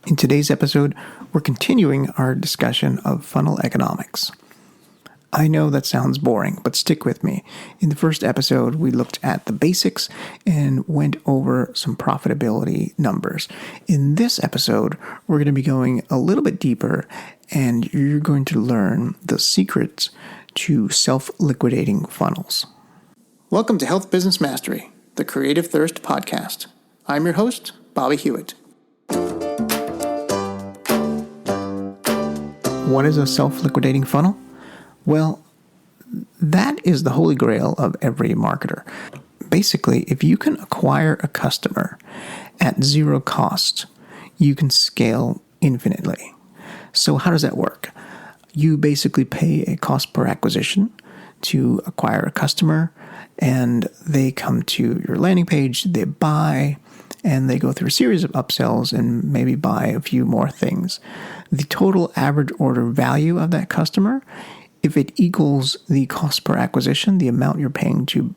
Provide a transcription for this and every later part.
In today's episode, we're continuing our discussion of funnel economics. I know that sounds boring, but stick with me. In the first episode, we looked at the basics and went over some profitability numbers. In this episode, we're going to be going a little bit deeper, and you're going to learn the secrets to self-liquidating funnels. Welcome to Health Business Mastery, the Creative Thirst podcast. I'm your host, Bobby Hewitt. What is a self-liquidating funnel? Well, that is the holy grail of every marketer. Basically, if you can acquire a customer at zero cost, you can scale infinitely. So how does that work? You basically pay a cost per acquisition to acquire a customer, and they come to your landing page, they buy, and they go through a series of upsells and maybe buy a few more things. The total average order value of that customer, if it equals the cost per acquisition, the amount you're paying to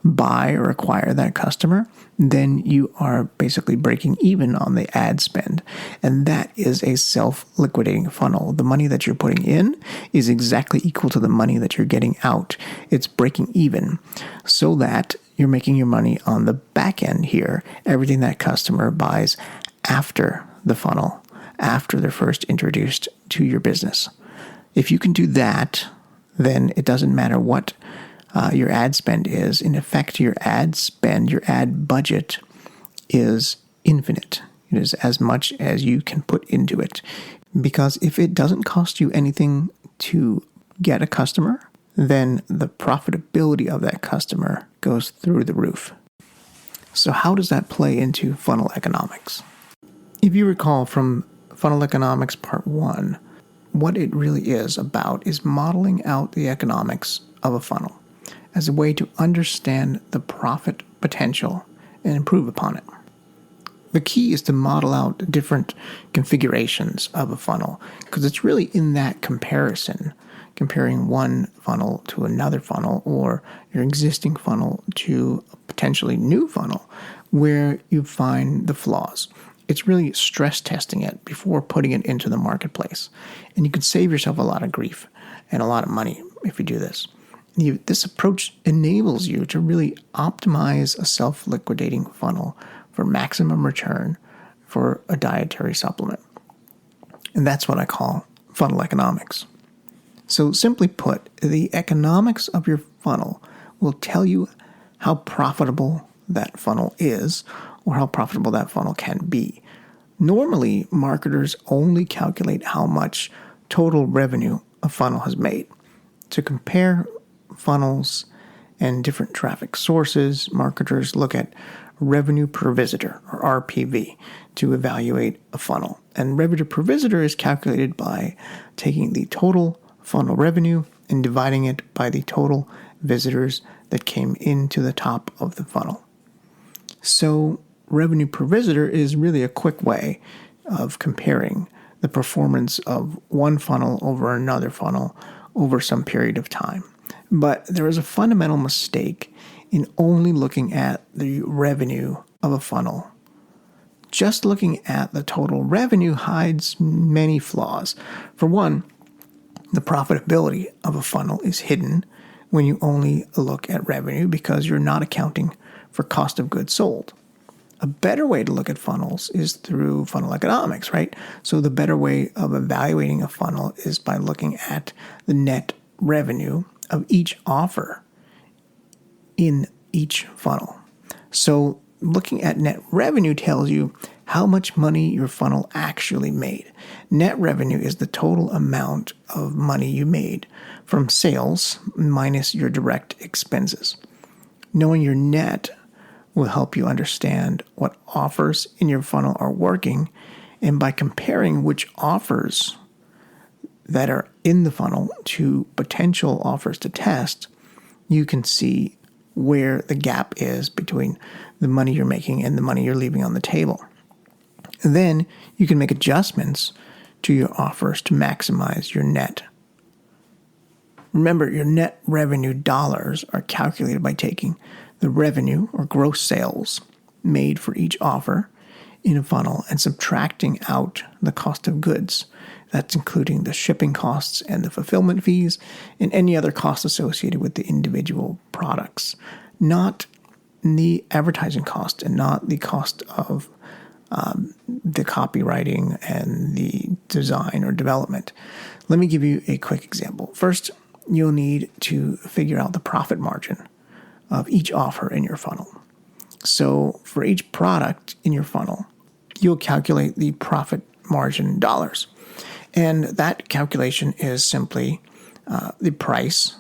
buy or acquire that customer, then you are basically breaking even on the ad spend. And that is a self-liquidating funnel. The money that you're putting in is exactly equal to the money that you're getting out. It's breaking even so that you're making your money on the back end here, everything that customer buys after the funnel, after they're first introduced to your business. If you can do that, then it doesn't matter what your ad spend is. In effect, your ad spend, your ad budget is infinite. It is as much as you can put into it. Because if it doesn't cost you anything to get a customer, then the profitability of that customer goes through the roof. So how does that play into funnel economics? If you recall from Funnel Economics Part 1, what it really is about is modeling out the economics of a funnel as a way to understand the profit potential and improve upon it. The key is to model out different configurations of a funnel because it's really in that comparison, comparing one funnel to another funnel or your existing funnel to a potentially new funnel, where you find the flaws. It's really stress testing it before putting it into the marketplace. And you can save yourself a lot of grief and a lot of money if you do this. This approach enables you to really optimize a self-liquidating funnel for maximum return for a dietary supplement. And that's what I call funnel economics. So simply put, the economics of your funnel will tell you how profitable that funnel is or how profitable that funnel can be. Normally, marketers only calculate how much total revenue a funnel has made. To compare funnels and different traffic sources, marketers look at revenue per visitor, or RPV, to evaluate a funnel. And revenue per visitor is calculated by taking the total funnel revenue and dividing it by the total visitors that came into the top of the funnel. So revenue per visitor is really a quick way of comparing the performance of one funnel over another funnel over some period of time. But there is a fundamental mistake in only looking at the revenue of a funnel. Just looking at the total revenue hides many flaws. For one, the profitability of a funnel is hidden when you only look at revenue because you're not accounting for cost of goods sold. A better way to look at funnels is through funnel economics, right? So the better way of evaluating a funnel is by looking at the net revenue of each offer in each funnel. So looking at net revenue tells you how much money your funnel actually made. Net revenue is the total amount of money you made from sales minus your direct expenses. Knowing your net will help you understand what offers in your funnel are working, and by comparing which offers that are in the funnel to potential offers to test, you can see where the gap is between the money you're making and the money you're leaving on the table. And then you can make adjustments to your offers to maximize your net. Remember, your net revenue dollars are calculated by taking the revenue or gross sales made for each offer in a funnel and subtracting out the cost of goods. That's including the shipping costs and the fulfillment fees and any other costs associated with the individual products, not the advertising cost and not the cost of the copywriting and the design or development. Let me give you a quick example. First, you'll need to figure out the profit margin of each offer in your funnel. So for each product in your funnel, you'll calculate the profit margin dollars. And that calculation is simply the price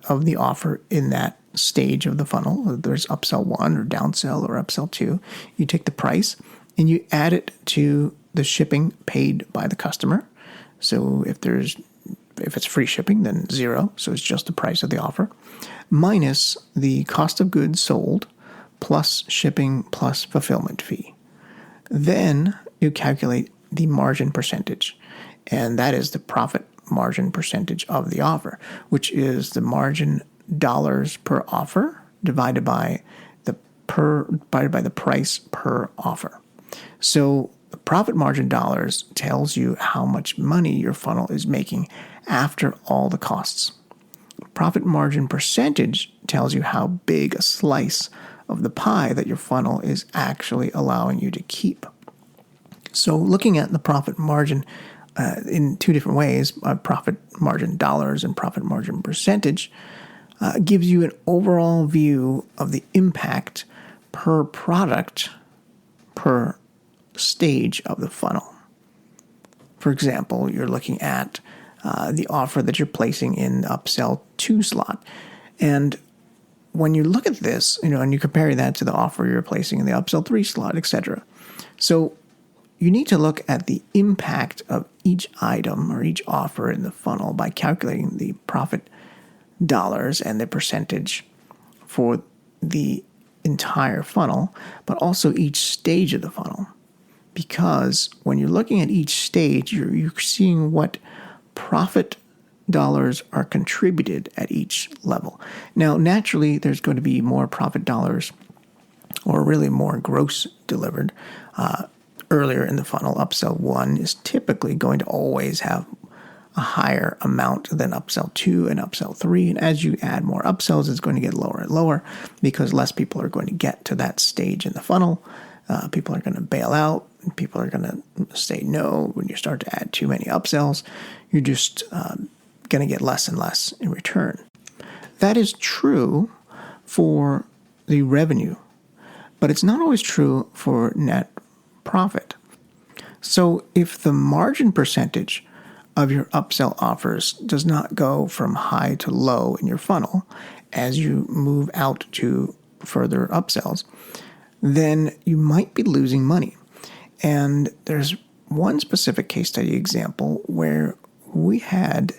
of the offer in that stage of the funnel. Whether there's upsell 1 or downsell or upsell 2. You take the price and you add it to the shipping paid by the customer. So if it's free shipping, then 0. So it's just the price of the offer, minus the cost of goods sold, plus shipping, plus fulfillment fee. Then you calculate the margin percentage, and that is the profit margin percentage of the offer, which is the margin dollars per offer divided by the price per offer. So the profit margin dollars tells you how much money your funnel is making after all the costs. Profit margin percentage tells you how big a slice of the pie that your funnel is actually allowing you to keep. So looking at the profit margin in two different ways, profit margin dollars and profit margin percentage, gives you an overall view of the impact per product per stage of the funnel. For example, you're looking at the offer that you're placing in the upsell 2 slot. And when you look at this, and you compare that to the offer you're placing in the upsell 3 slot, etc. So you need to look at the impact of each item or each offer in the funnel by calculating the profit dollars and the percentage for the entire funnel, but also each stage of the funnel. Because when you're looking at each stage, you're seeing what profit dollars are contributed at each level. Now, naturally, there's going to be more profit dollars, or really more gross delivered earlier in the funnel. Upsell 1 is typically going to always have a higher amount than upsell 2 and upsell 3. And as you add more upsells, it's going to get lower and lower because less people are going to get to that stage in the funnel. People are going to bail out. People are going to say no when you start to add too many upsells. You're just going to get less and less in return. That is true for the revenue, but it's not always true for net profit. So if the margin percentage of your upsell offers does not go from high to low in your funnel as you move out to further upsells, then you might be losing money. And there's one specific case study example where we had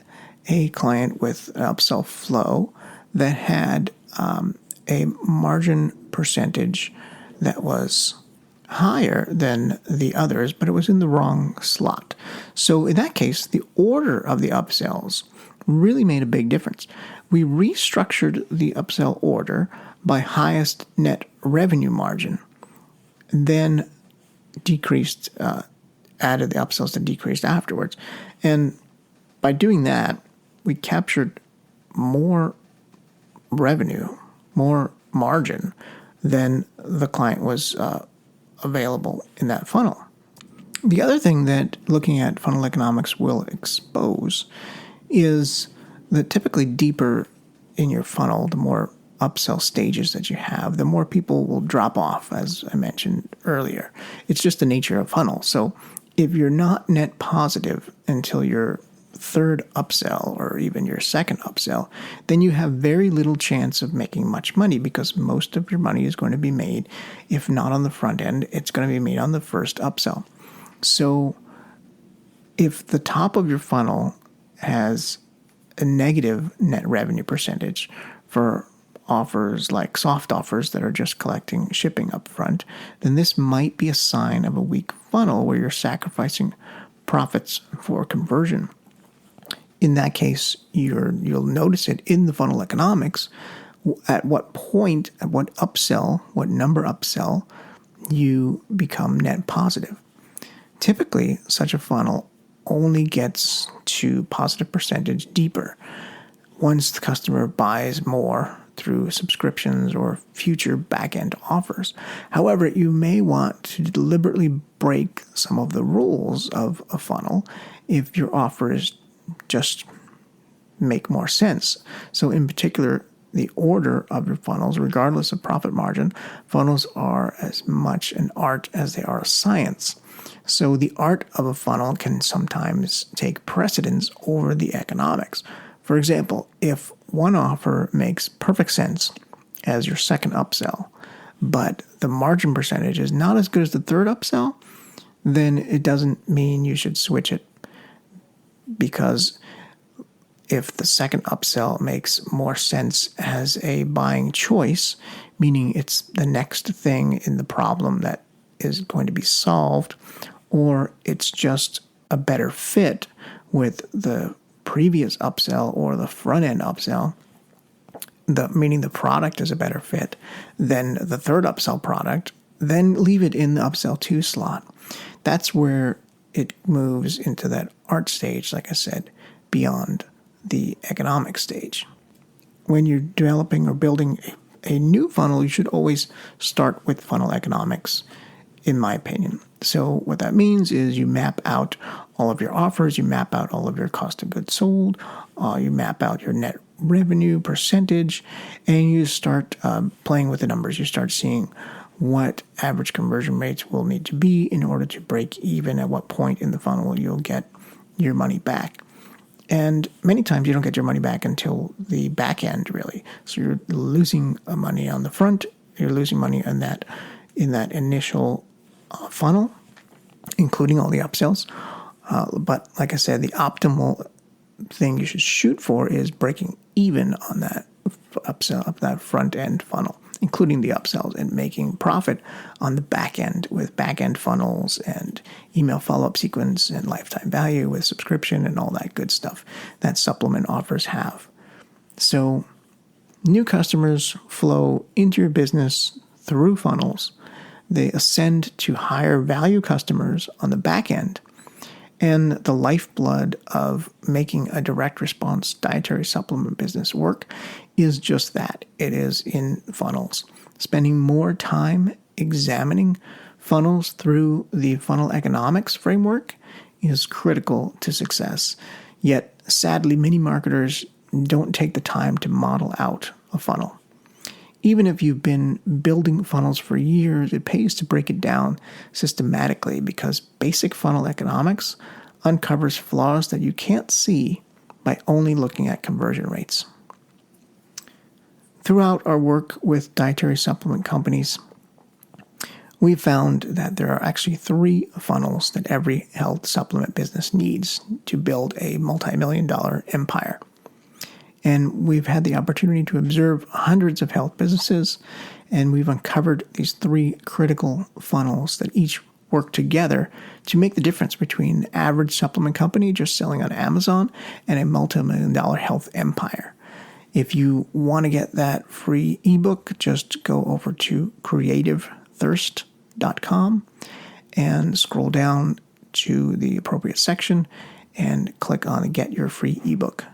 a client with an upsell flow that had a margin percentage that was higher than the others, but it was in the wrong slot. So in that case, the order of the upsells really made a big difference. We restructured the upsell order by highest net revenue margin, then decreased, added the upsells that decreased afterwards. And by doing that, we captured more revenue, more margin than the client was available in that funnel. The other thing that looking at funnel economics will expose is that typically deeper in your funnel, the more upsell stages that you have, the more people will drop off, as I mentioned earlier. It's just the nature of funnel. So if you're not net positive until your third upsell or even your second upsell, then you have very little chance of making much money because most of your money is going to be made, if not on the front end, it's going to be made on the first upsell. So if the top of your funnel has a negative net revenue percentage for offers like soft offers that are just collecting shipping up front, then this might be a sign of a weak funnel where you're sacrificing profits for conversion. In that case, you'll notice it in the funnel economics. At what point, at what upsell, what number upsell, you become net positive. Typically, such a funnel only gets to positive percentage deeper once the customer buys more through subscriptions or future back-end offers. However, you may want to deliberately break some of the rules of a funnel if your offers just make more sense. So in particular, the order of your funnels, regardless of profit margin, funnels are as much an art as they are a science. So the art of a funnel can sometimes take precedence over the economics. For example, if one offer makes perfect sense as your second upsell, but the margin percentage is not as good as the third upsell, then it doesn't mean you should switch it, because if the second upsell makes more sense as a buying choice, meaning it's the next thing in the problem that is going to be solved, or it's just a better fit with the previous upsell or the front-end upsell, meaning the product is a better fit than the third upsell product, then leave it in the upsell 2 slot. That's where it moves into that art stage, like I said, beyond the economic stage. When you're developing or building a new funnel, you should always start with funnel economics, in my opinion. So what that means is you map out all of your offers, you map out all of your cost of goods sold, you map out your net revenue percentage, and you start playing with the numbers. You start seeing what average conversion rates will need to be in order to break even, at what point in the funnel you'll get your money back. And many times you don't get your money back until the back end, really. So you're losing money on the front, you're losing money in that initial funnel, including all the upsells. But like I said, the optimal thing you should shoot for is breaking even on that upsell, up that front end funnel, including the upsells, and making profit on the back end with back end funnels and email follow-up sequence and lifetime value with subscription and all that good stuff that supplement offers have. So new customers flow into your business through funnels. They ascend to higher value customers on the back end. And the lifeblood of making a direct response dietary supplement business work is just that. It is in funnels. Spending more time examining funnels through the funnel economics framework is critical to success. Yet, sadly, many marketers don't take the time to model out a funnel. Even if you've been building funnels for years, it pays to break it down systematically, because basic funnel economics uncovers flaws that you can't see by only looking at conversion rates. Throughout our work with dietary supplement companies, we found that there are actually 3 funnels that every health supplement business needs to build a multi-million-dollar empire. And we've had the opportunity to observe hundreds of health businesses, and we've uncovered these 3 critical funnels that each work together to make the difference between an average supplement company just selling on Amazon and a multi-million-dollar health empire. If you want to get that free ebook, just go over to creativethirst.com and scroll down to the appropriate section and click on Get Your Free Ebook.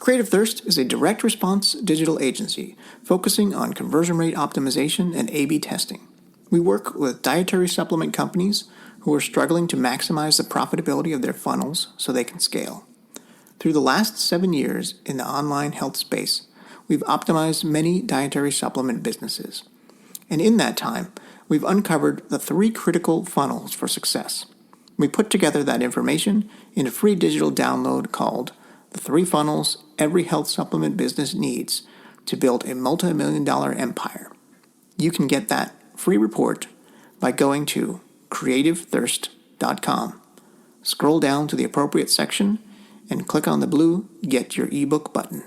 Creative Thirst is a direct response digital agency focusing on conversion rate optimization and A/B testing. We work with dietary supplement companies who are struggling to maximize the profitability of their funnels so they can scale. Through the last 7 years in the online health space, we've optimized many dietary supplement businesses. And in that time, we've uncovered the 3 critical funnels for success. We put together that information in a free digital download called The 3 Funnels Every Health Supplement Business Needs to Build a Multi-Million-Dollar Empire. You can get that free report by going to creativethirst.com. Scroll down to the appropriate section and click on the blue Get Your Ebook button.